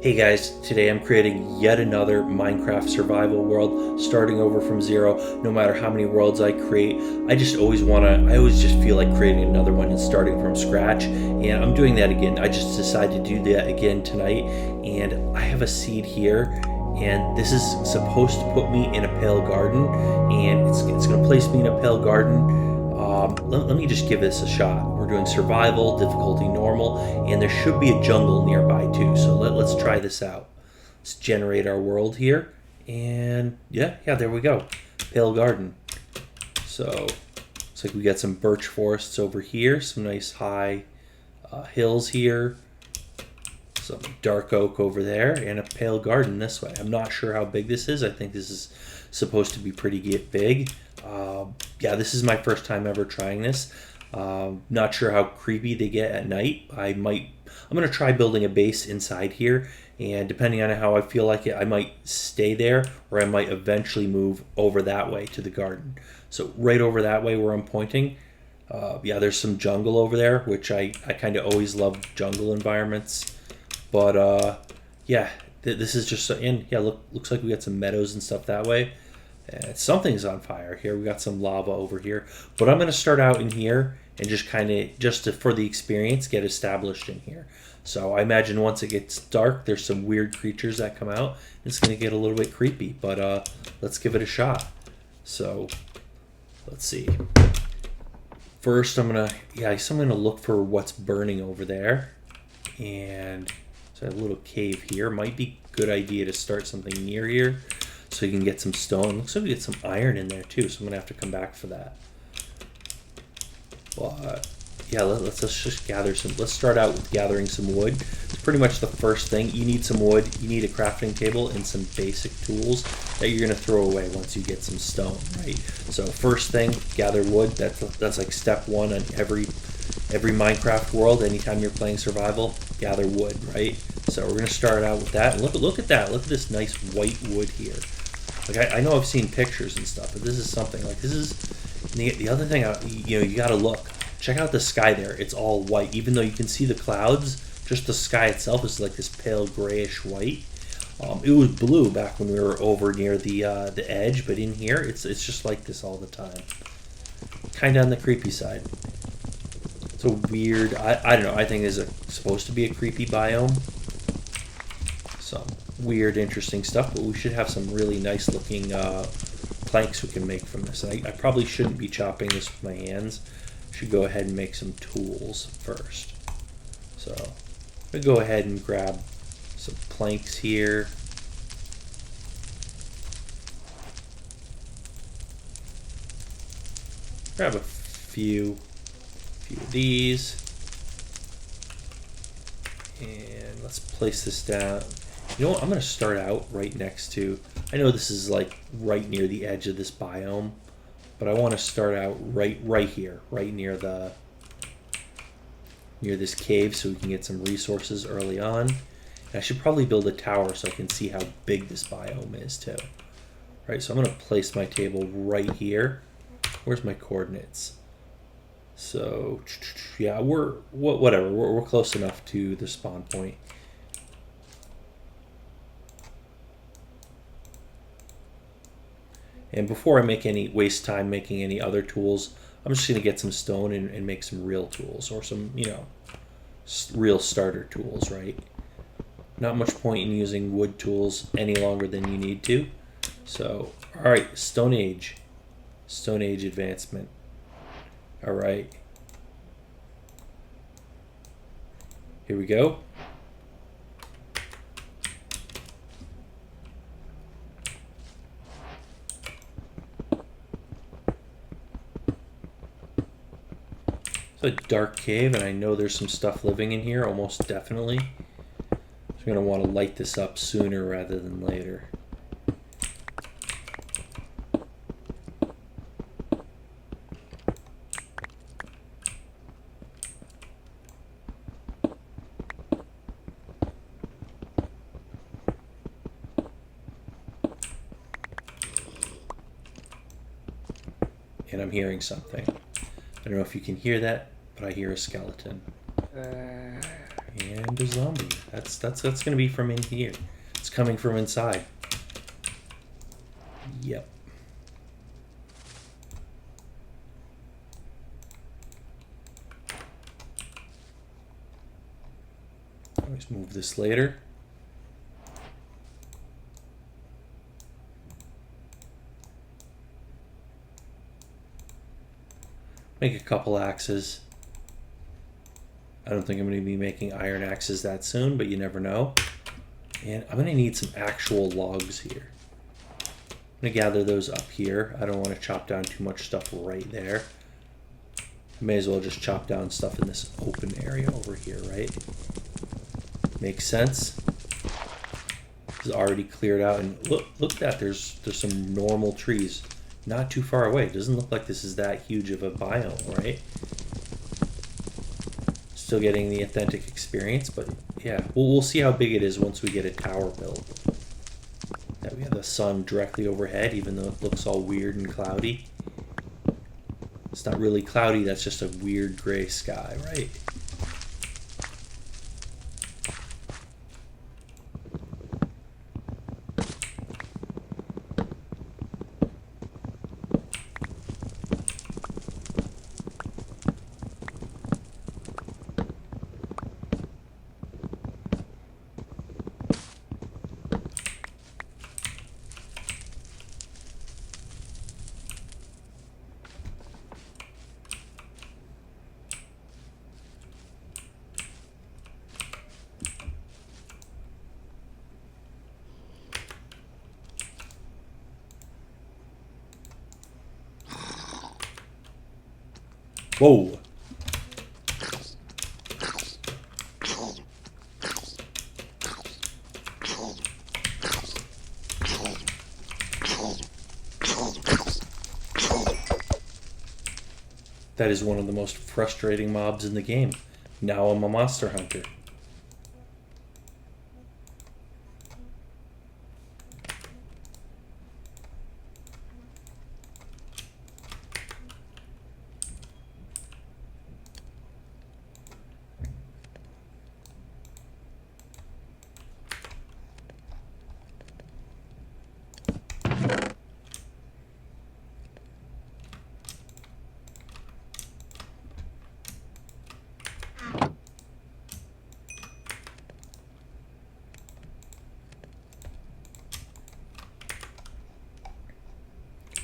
Hey guys, today I'm creating yet another Minecraft survival world, starting over from zero. No matter how many worlds I create, I always just feel like creating another one and starting from scratch. And I'm doing that again. I just decided to do that again tonight. And I have a seed here, and this is supposed to put me in a pale garden, and it's going to place me in a pale garden. Let me just give this a shot. We're doing survival, difficulty normal, and there should be a jungle nearby too. So let's try this out. Let's generate our world here, and yeah, there we go. Pale garden. So looks like we got some birch forests over here, some nice high hills here, some dark oak over there, and a pale garden this way. I'm not sure how big this is. I think this is supposed to be pretty big. Yeah, this is my first time ever trying this. Not sure how creepy they get at night. I'm gonna try building a base inside here, and depending on how I feel like it, I might stay there, or I might eventually move over that way to the garden. So right over that way where I'm pointing, yeah, there's some jungle over there, which I kind of always love jungle environments. But yeah, this is just in. Yeah, looks like we got some meadows and stuff that way. And something's on fire here. We got some lava over here, but I'm going to start out in here and just for the experience, get established in here. So I imagine once it gets dark, there's some weird creatures that come out. It's going to get a little bit creepy, but let's give it a shot. So let's see. First, I'm gonna look for what's burning over there, and so a little cave here. Might be a good idea to start something near here, so you can get some stone. Looks like we get some iron in there too, so I'm gonna have to come back for that. But yeah, let's just gather some. Let's start out with gathering some wood. It's pretty much the first thing. You need some wood, you need a crafting table, and some basic tools that you're gonna throw away once you get some stone, right? So first thing, gather wood. That's like step one on every Minecraft world. Anytime you're playing survival, gather wood, right? So we're gonna start out with that. And look at that. Look at this nice white wood here. Like I know I've seen pictures and stuff, but this is something like this is the other thing. You gotta look. Check out the sky there. It's all white, even though you can see the clouds. Just the sky itself is like this pale grayish white. It was blue back when we were over near the edge, but in here it's just like this all the time. Kind of on the creepy side. It's a weird. I don't know. I think this is supposed to be a creepy biome. Some weird, interesting stuff, but we should have some really nice looking planks we can make from this. I probably shouldn't be chopping this with my hands. Should go ahead and make some tools first. So I'm gonna go ahead and grab some planks here. Grab a few of these, and let's place this down. You know what? I'm gonna start out right next to. I know this is like right near the edge of this biome, but I want to start out right here, right near this cave, so we can get some resources early on. And I should probably build a tower so I can see how big this biome is too. Right, so I'm gonna place my table right here. Where's my coordinates? So yeah, we're close enough to the spawn point. And before I waste time making any other tools, I'm just going to get some stone and make some real tools, or some, real starter tools, right? Not much point in using wood tools any longer than you need to. So, all right, Stone Age advancement. All right. Here we go. A dark cave, and I know there's some stuff living in here, almost definitely. So I'm going to want to light this up sooner rather than later. And I'm hearing something. I don't know if you can hear that, but I hear a skeleton. And find a zombie. That's gonna be from in here. It's coming from inside. Yep. Always move this later. Make a couple axes. I don't think I'm going to be making iron axes that soon, but you never know. And I'm going to need some actual logs here. I'm going to gather those up here. I don't want to chop down too much stuff right there. I may as well just chop down stuff in this open area over here, right? Makes sense. This is already cleared out, and look at that. There's some normal trees not too far away. It doesn't look like this is that huge of a biome, right? Still getting the authentic experience, but yeah, we'll see how big it is once we get a tower built. That we have the sun directly overhead, even though it looks all weird and cloudy. It's not really cloudy, that's just a weird gray sky, right? Whoa. That is one of the most frustrating mobs in the game. Now I'm a monster hunter.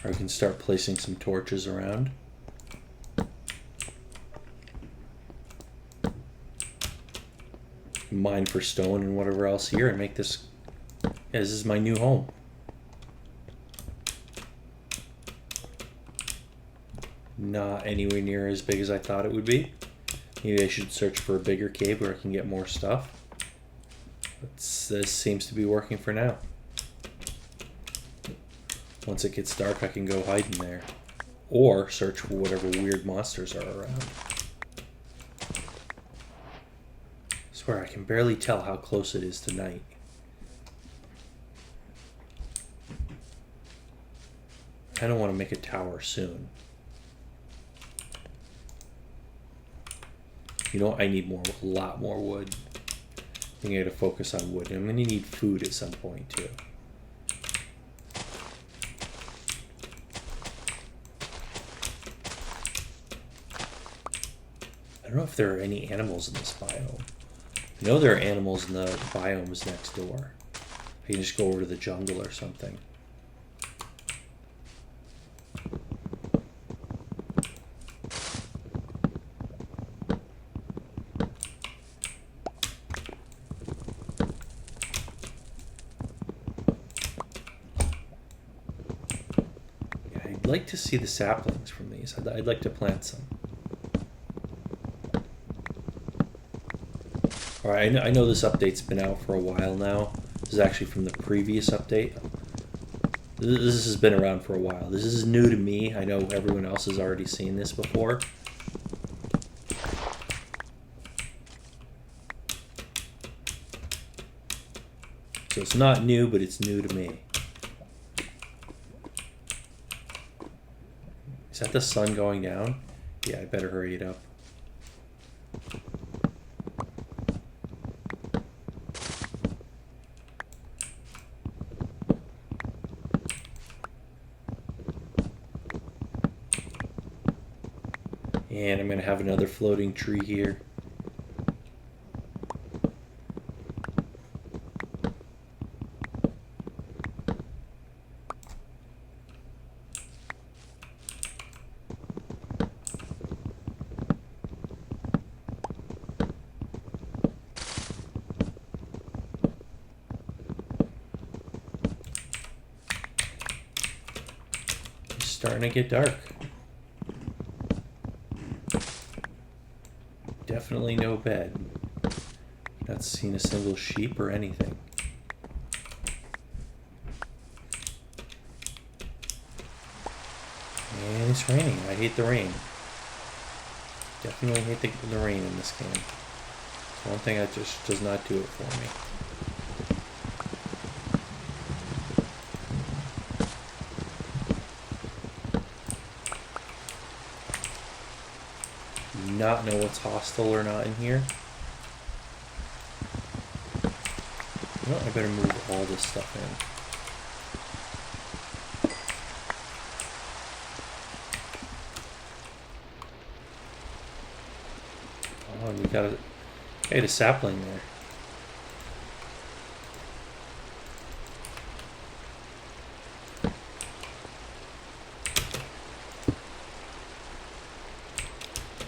I can start placing some torches around. Mine for stone and whatever else here and make this... Yeah, this is my new home. Not anywhere near as big as I thought it would be. Maybe I should search for a bigger cave where I can get more stuff. But this seems to be working for now. Once it gets dark, I can go hide in there. Or search for whatever weird monsters are around. I swear, I can barely tell how close it is to night. I don't want to make a tower soon. You know, I need a lot more wood. I think I gotta focus on wood. I'm gonna need food at some point too. I don't know if there are any animals in this biome. I know there are animals in the biomes next door. I can just go over to the jungle or something. Yeah, I'd like to see the saplings from these. I'd like to plant some. Alright, I know this update's been out for a while now. This is actually from the previous update. This has been around for a while. This is new to me. I know everyone else has already seen this before. So it's not new, but it's new to me. Is that the sun going down? Yeah, I better hurry it up. And I'm going to have another floating tree here. It's starting to get dark. Definitely no bed. Not seen a single sheep or anything. And it's raining. I hate the rain. Definitely hate the rain in this game. It's one thing that just does not do it for me. Not know what's hostile or not in here. You know, I better move all this stuff in. Oh, we got a sapling there.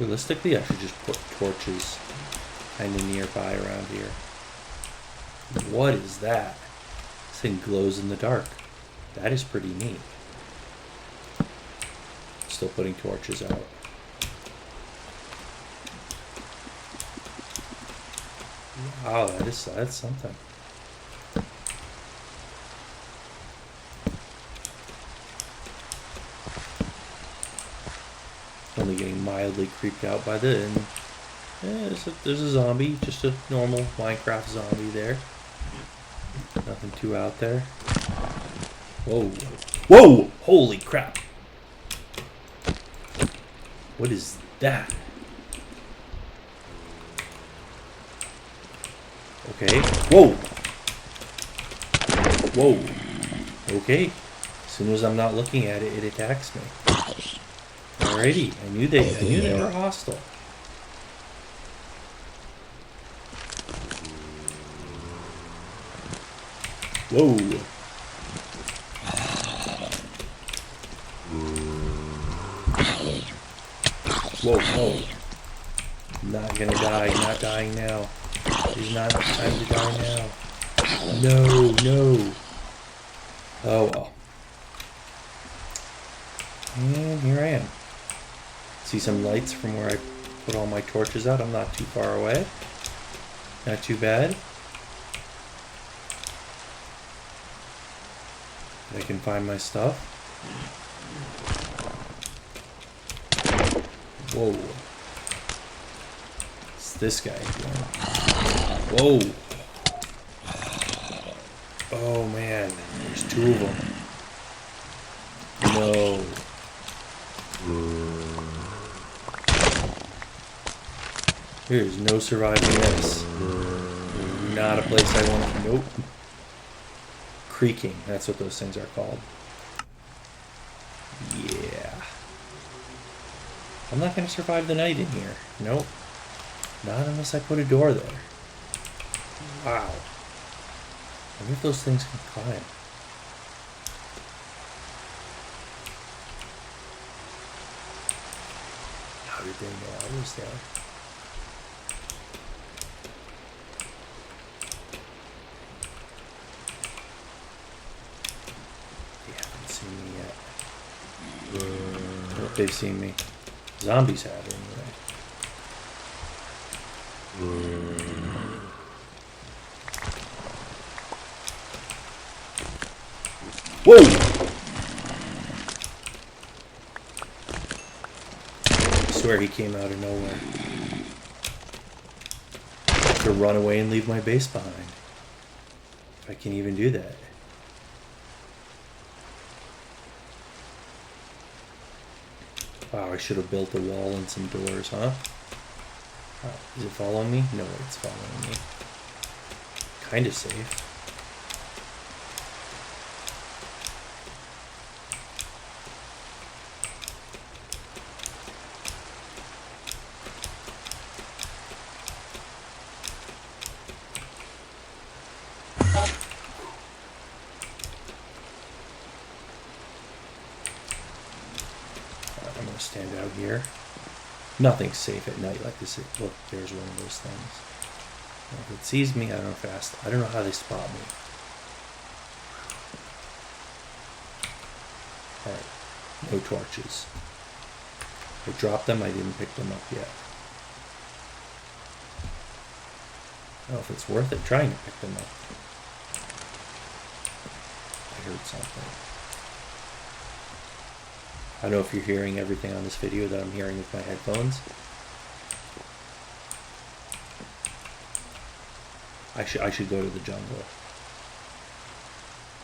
Realistically, I should just put torches kind of nearby around here. What is that? This thing glows in the dark. That is pretty neat. Still putting torches out. Wow, that's something. Only getting mildly creeped out by the end. Yeah, there's a zombie, just a normal Minecraft zombie there. Nothing too out there. Whoa. Whoa! Holy crap. What is that? Okay. Whoa! Whoa. Okay. As soon as I'm not looking at it, it attacks me. Alrighty. I knew they were hostile. Whoa. Whoa, whoa. Not gonna die, not dying now. There's not time to die now. No, no. Oh well. And here I am. See some lights from where I put all my torches out. I'm not too far away. Not too bad. I can find my stuff. Whoa. It's this guy. Whoa. Oh man, there's two of them. No. There's no surviving this. Not a place I want to. Nope. Creaking, that's what those things are called. Yeah. I'm not going to survive the night in here. Nope. Not unless I put a door there. Wow. I wonder if those things can climb. How did they know I was there? They haven't seen me yet. I hope they've seen me. Zombies have anyway. Whoa! I swear he came out of nowhere. I have to run away and leave my base behind. If I can even do that. Wow, I should have built a wall and some doors, huh? Is it following me? No, it's following me. Kind of safe. stand out here. Nothing's safe at night like this. Look, there's one of those things. If it sees me, I don't know fast. I don't know how they spot me. Alright, no torches. I dropped them, I didn't pick them up yet. I don't know if it's worth it trying to pick them up. I heard something. I don't know if you're hearing everything on this video that I'm hearing with my headphones. I should go to the jungle.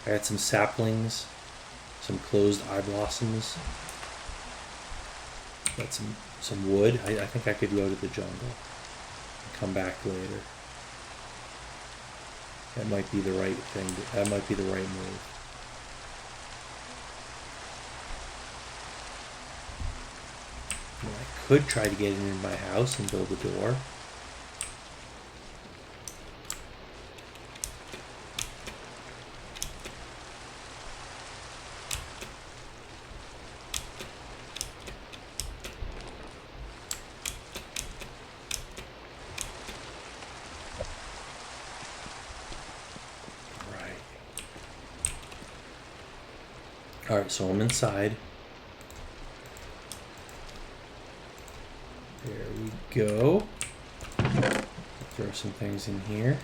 I had some saplings, some closed eye blossoms. Got some wood. I think I could go to the jungle and come back later. That might be the right thing. That might be the right move. I could try to get into my house and build a door. Alright, so I'm inside. There we go. Throw some things in here.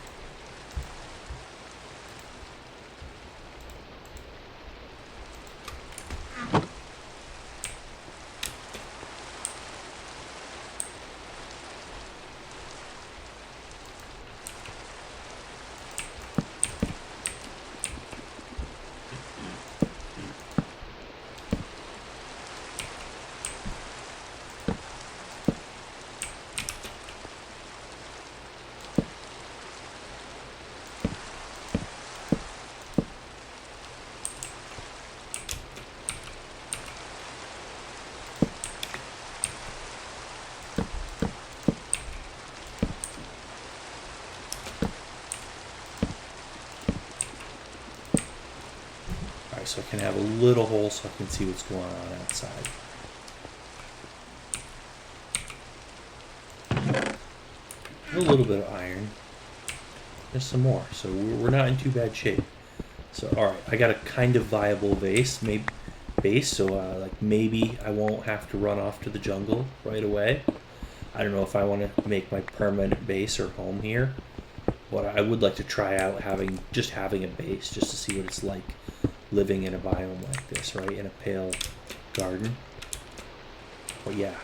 So I can have a little hole so I can see what's going on outside. A little bit of iron. There's some more, so we're not in too bad shape. So alright, I got a kind of viable base, so like maybe I won't have to run off to the jungle right away. I don't know if I want to make my permanent base or home here. But I would like to try out having a base just to see what it's like living in a biome like this, right? In a pale garden. But yeah,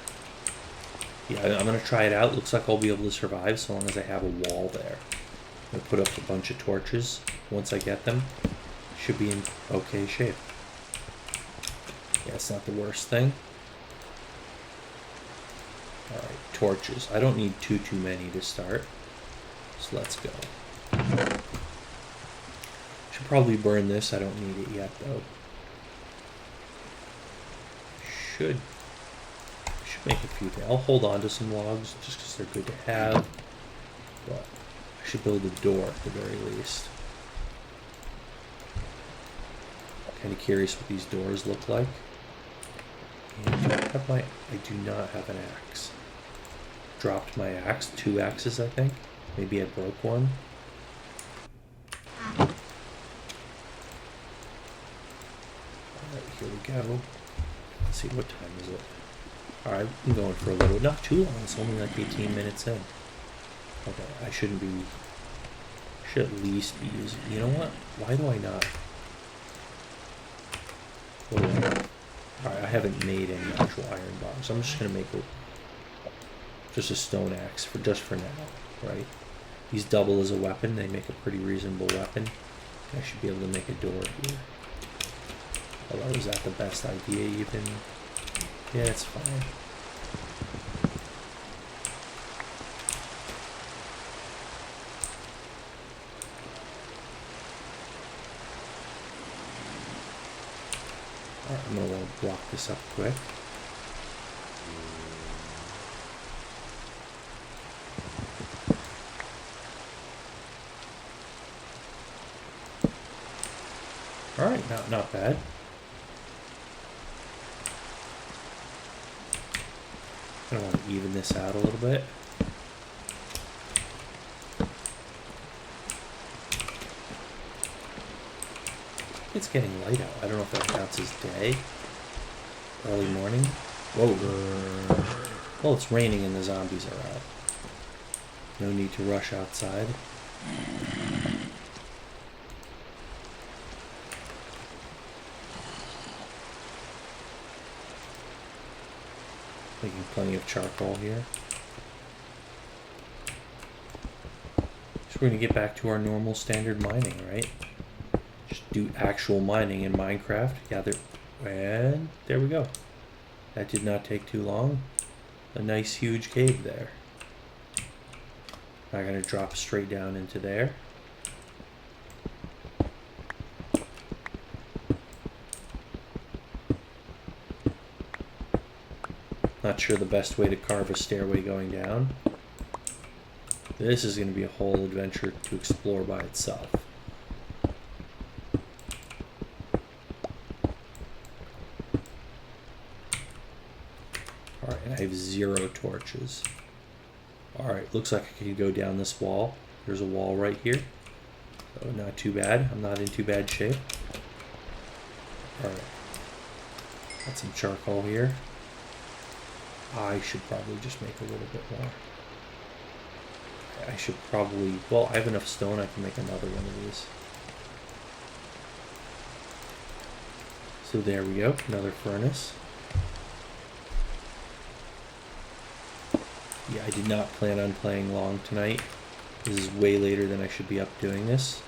I'm gonna try it out. Looks like I'll be able to survive so long as I have a wall there. I'm gonna put up a bunch of torches. Once I get them, should be in okay shape. Yeah, it's not the worst thing. Alright, torches. I don't need too many to start. So let's go. Should probably burn this. I don't need it yet though. Should make a few things. I'll hold on to some logs just because they're good to have. But I should build a door at the very least. Kind of curious what these doors look like. And I do not have an axe. Dropped my axe. 2 axes, I think. Maybe I broke one. Alright, here we go. Let's see, what time is it? Alright, I'm going for a little, not too long, it's only like 18 minutes in. Okay, I should at least be using, you know what? Why do I not? What do I have? Alright, I haven't made any actual iron bars, so I'm just gonna make just a stone axe just for now, right? These double as a weapon, they make a pretty reasonable weapon. I should be able to make a door here. Although, is that the best idea even? Yeah, it's fine. Alright, I'm gonna block this up quick. Alright, not bad. I want to even this out a little bit. It's getting light out. I don't know if that counts as day. Early morning. Whoa. Well, it's raining and the zombies are out. No need to rush outside. Making plenty of charcoal here. So we're going to get back to our normal standard mining, right? Just do actual mining in Minecraft. Gather, and there we go. That did not take too long. A nice huge cave there. I'm going to drop straight down into there. Not sure the best way to carve a stairway going down. This is going to be a whole adventure to explore by itself. Alright, I have 0 torches. Alright, looks like I can go down this wall. There's a wall right here. So not too bad. I'm not in too bad shape. Alright. Got some charcoal here. I should probably just make a little bit more. I should probably... Well, I have enough stone. I can make another one of these. So there we go. Another furnace. Yeah, I did not plan on playing long tonight. This is way later than I should be up doing this.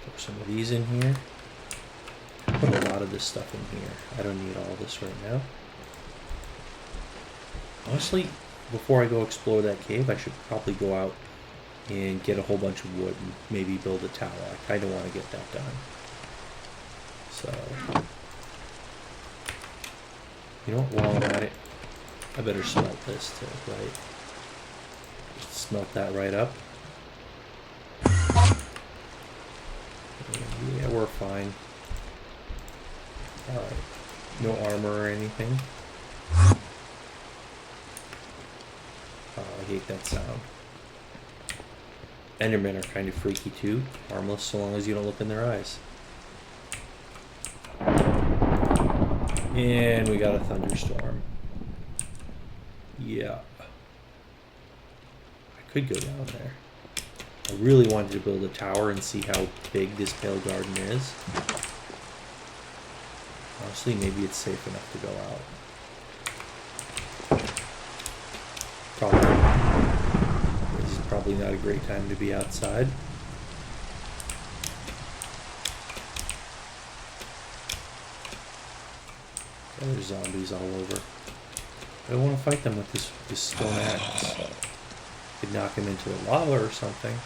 Throw some of these in here. Put a lot of this stuff in here. I don't need all this right now. Honestly, before I go explore that cave, I should probably go out and get a whole bunch of wood and maybe build a tower. I kind of want to get that done. So, you know what, while I'm at it, I better smelt this too, right? Just smelt that right up. Yeah, we're fine. Alright, no armor or anything. Oh, I hate that sound. Endermen are kind of freaky too. Harmless so long as you don't look in their eyes. And we got a thunderstorm. Yeah. I could go down there. I really wanted to build a tower and see how big this pale garden is. Honestly, maybe it's safe enough to go out. Probably. This is probably not a great time to be outside. Yeah, there's zombies all over. I don't want to fight them with this stone axe. Could knock them into the lava or something.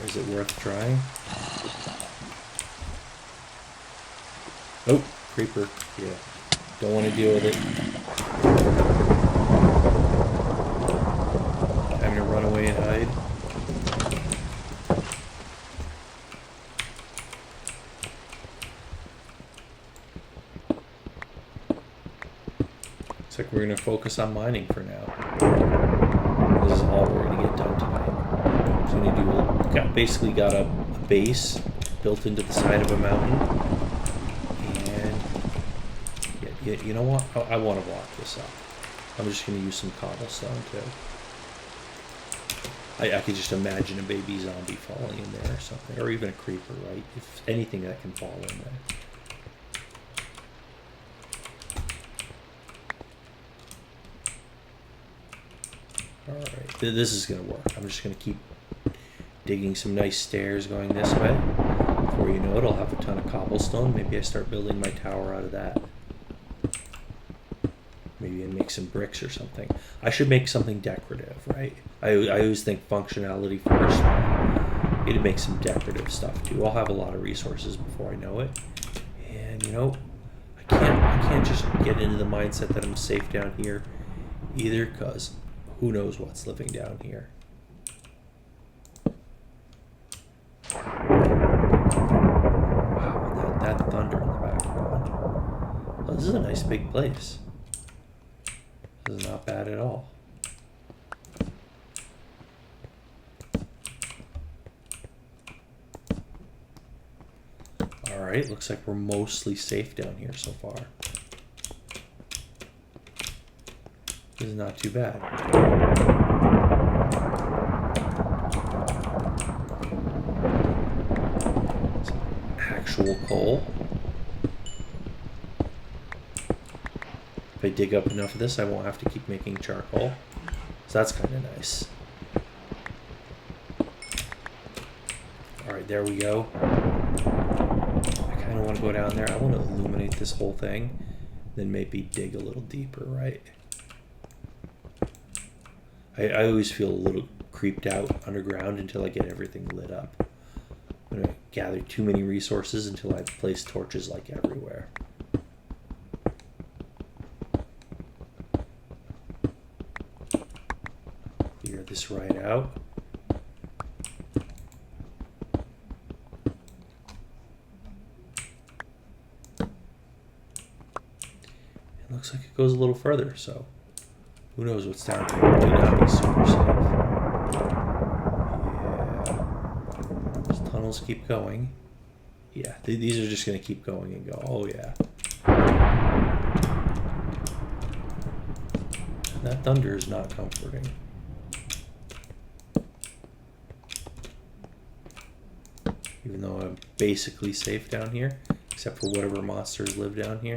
Or is it worth trying? Oh, creeper. Yeah. Don't want to deal with it. Having to run away and hide. Looks like we're going to focus on mining for now. This is all we're going to get done tonight. So we basically got a base built into the side of a mountain. You know what? I want to block this up. I'm just going to use some cobblestone too. I could just imagine a baby zombie falling in there or something. Or even a creeper, right? If anything that can fall in there. Alright, this is going to work. I'm just going to keep digging some nice stairs going this way. Before you know it, I'll have a ton of cobblestone. Maybe I start building my tower out of that. Maybe I make some bricks or something. I should make something decorative, right? I always think functionality first. I need to make some decorative stuff too. I'll have a lot of resources before I know it. And you know, I can't just get into the mindset that I'm safe down here either, because who knows what's living down here. Wow, that thunder in the background. Oh, this is a nice big place. This is not bad at all. Alright, looks like we're mostly safe down here so far. This is not too bad. Some actual coal. If I dig up enough of this, I won't have to keep making charcoal. So that's kind of nice. Alright, there we go. I kind of want to go down there. I want to illuminate this whole thing. Then maybe dig a little deeper, right? I always feel a little creeped out underground until I get everything lit up. I'm going to gather too many resources until I place torches like everywhere. Figure this right out. It looks like it goes a little further, so who knows what's down there. It might not be super safe. Yeah. Those tunnels keep going. Yeah, these are just going to keep going and go. Oh, yeah. That thunder is not comforting. Even though I'm basically safe down here, except for whatever monsters live down here.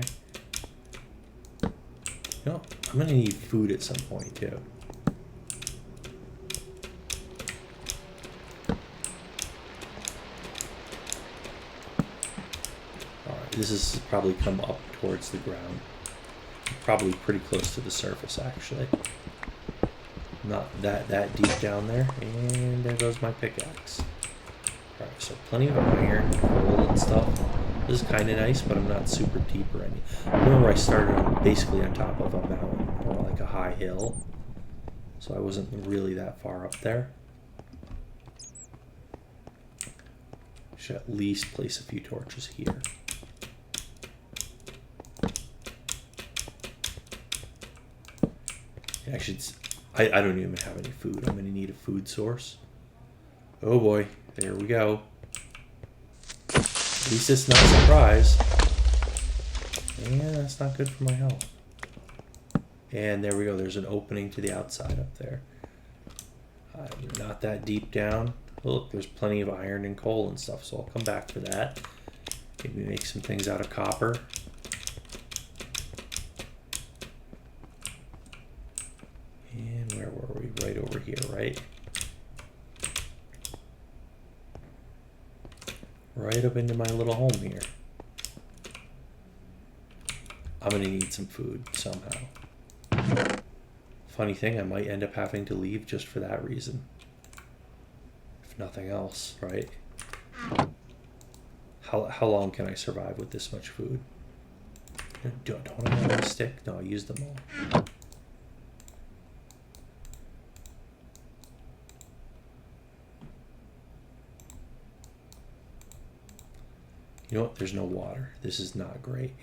You know, I'm going to need food at some point, too. Alright, this has probably come up towards the ground. Probably pretty close to the surface, actually. Not that deep down there. And there goes my pickaxe. Alright, so plenty of iron, coal, and stuff. This is kind of nice, but I'm not super deep or anything. I remember I started basically on top of a mountain or like a high hill, so I wasn't really that far up there. Should at least place a few torches here. I don't even have any food. I'm going to need a food source. Oh boy, there we go. At least it's not a surprise. Yeah, that's not good for my health. And there we go. There's an opening to the outside up there. Not that deep down. Oh, look, there's plenty of iron and coal and stuff, so I'll come back for that. Maybe make some things out of copper. And where were we? Right over here, right? Right up into my little home here. I'm gonna need some food somehow. Funny thing, I might end up having to leave just for that reason. If nothing else, right? How long can I survive with this much food? Don't I have a stick? No, I used them all. You know what? There's no water. This is not great.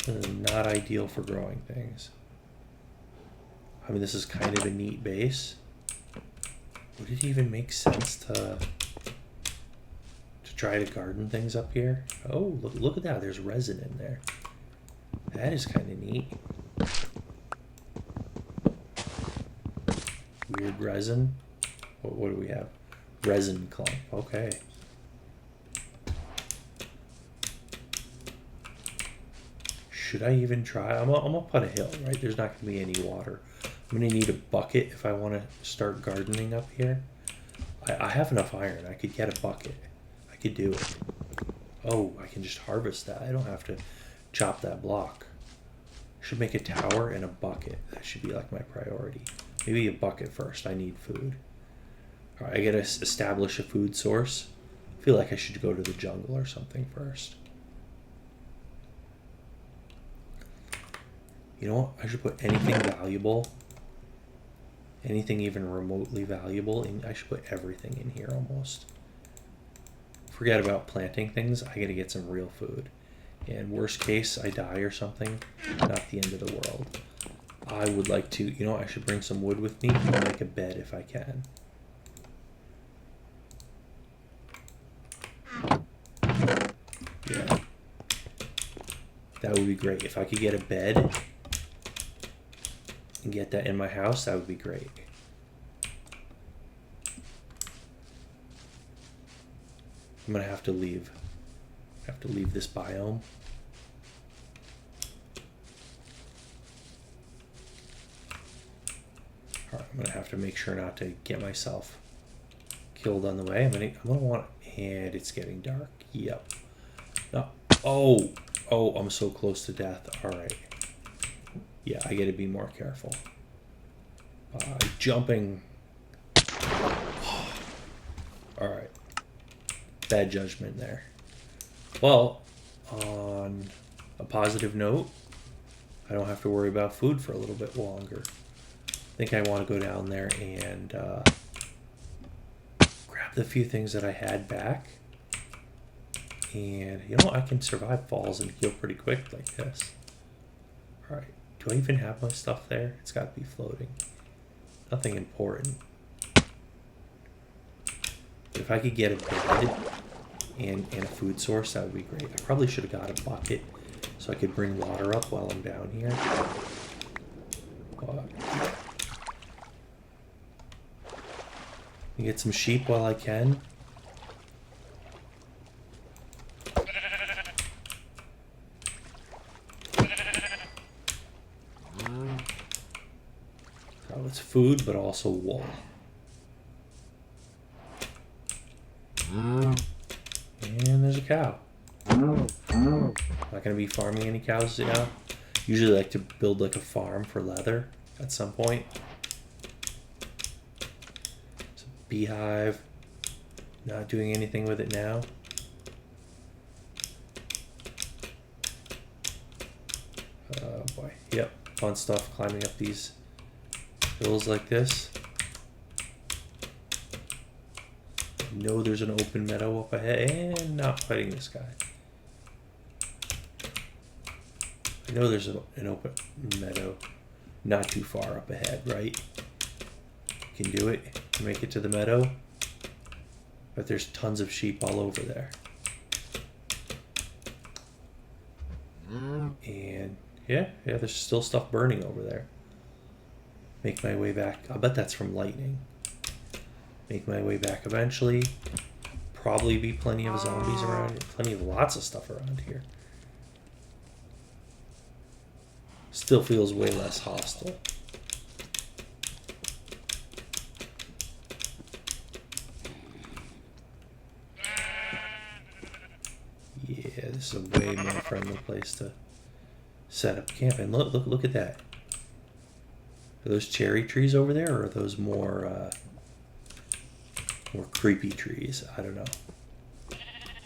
This is not ideal for growing things. I mean, this is kind of a neat base. Would it even make sense to try to garden things up here? Oh, look at that. There's resin in there. That is kind of neat. Weird resin. What do we have? Resin clump. Okay. Should I even try? I'm up on a hill, right? There's not going to be any water. I'm going to need a bucket if I want to start gardening up here. I have enough iron. I could get a bucket. I could do it. Oh, I can just harvest that. I don't have to chop that block. I should make a tower and a bucket. That should be like my priority. Maybe a bucket first. I need food. All right, I got to establish a food source. I feel like I should go to the jungle or something first. You know what? I should put anything valuable anything even remotely valuable, and I should put everything in here almost. Forget about planting things. I gotta get some real food. And worst case, I die or something. Not the end of the world. I would like to, you know, I should bring some wood with me and make a bed if I can. Yeah. That would be great. If I could get a bed and get that in my house, that would be great. I'm gonna have to leave. I have to leave this biome. Alright, I'm gonna have to make sure not to get myself killed on the way. I'm gonna want, and it's getting dark. Yep. No. Oh, I'm so close to death. Alright. Yeah, I gotta be more careful. Jumping. Alright. Bad judgment there. Well, on a positive note, I don't have to worry about food for a little bit longer. I think I want to go down there and grab the few things that I had back. And, you know, I can survive falls and heal pretty quick like this. Alright, do I even have my stuff there? It's got to be floating. Nothing important. If I could get a bed and a food source, that would be great. I probably should have got a bucket so I could bring water up while I'm down here. Get some sheep while I can. So it's food, but also wool. And there's a cow. Not going to be farming any cows now. Usually like to build like a farm for leather at some point. It's a beehive. Not doing anything with it now. Oh boy. Yep. Fun stuff climbing up these hills like this. Know there's an open meadow up ahead, and not fighting this guy. I know there's an open meadow not too far up ahead, right? You can do it, make it to the meadow, but there's tons of sheep all over there. And yeah, there's still stuff burning over there. Make my way back. I bet that's from lightning. Make my way back eventually. Probably be plenty of zombies around. Plenty of lots of stuff around here. Still feels way less hostile. Yeah, this is a way more friendly place to set up camp. And look at that. Are those cherry trees over there, or are those more creepy trees? I don't know.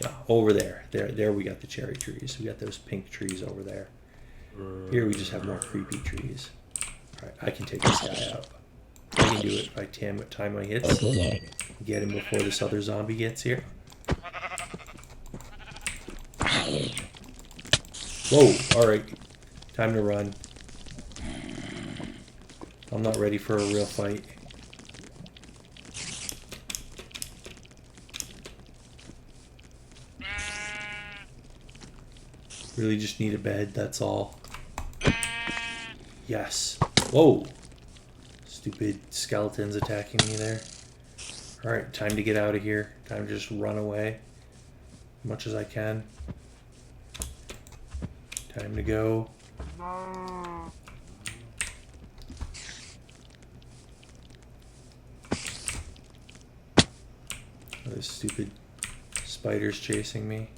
Yeah, over there. There we got the cherry trees. We got those pink trees over there. Here we just have more creepy trees. Alright, I can take this guy out. I can do it by time my hits. Get him before this other zombie gets here. Whoa, alright. Time to run. I'm not ready for a real fight. Really just need a bed, that's all. Yes. Whoa. Stupid skeletons attacking me there. Alright, time to get out of here. Time to just run away as much as I can. Time to go. Those stupid spiders chasing me.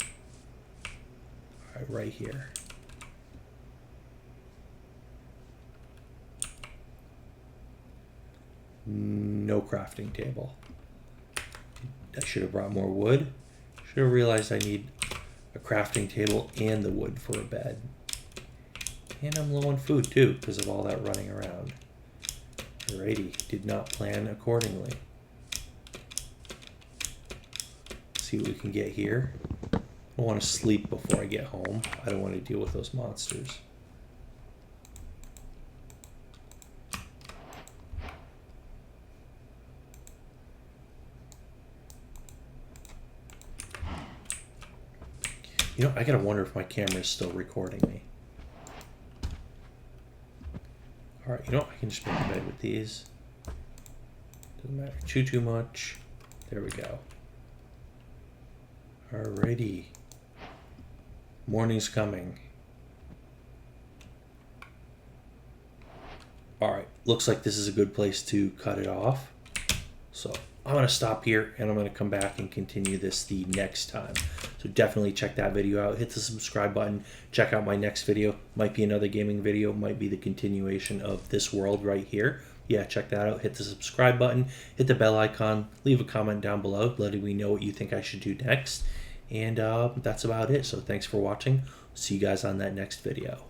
Alright, right here. No crafting table. I should have brought more wood. Should have realized I need a crafting table and the wood for a bed. And I'm low on food too because of all that running around. Alrighty, did not plan accordingly. See what we can get here. I want to sleep before I get home. I don't want to deal with those monsters. You know, I gotta wonder if my camera is still recording me. Alright, you know, I can just make a bed with these. Doesn't matter too much. There we go. Alrighty. Morning's coming. Alright, looks like this is a good place to cut it off. So I'm going to stop here and I'm going to come back and continue this the next time. So definitely check that video out. Hit the subscribe button. Check out my next video. Might be another gaming video. Might be the continuation of this world right here. Yeah, check that out. Hit the subscribe button. Hit the bell icon. Leave a comment down below letting me know what you think I should do next. And that's about it. So thanks for watching. See you guys on that next video.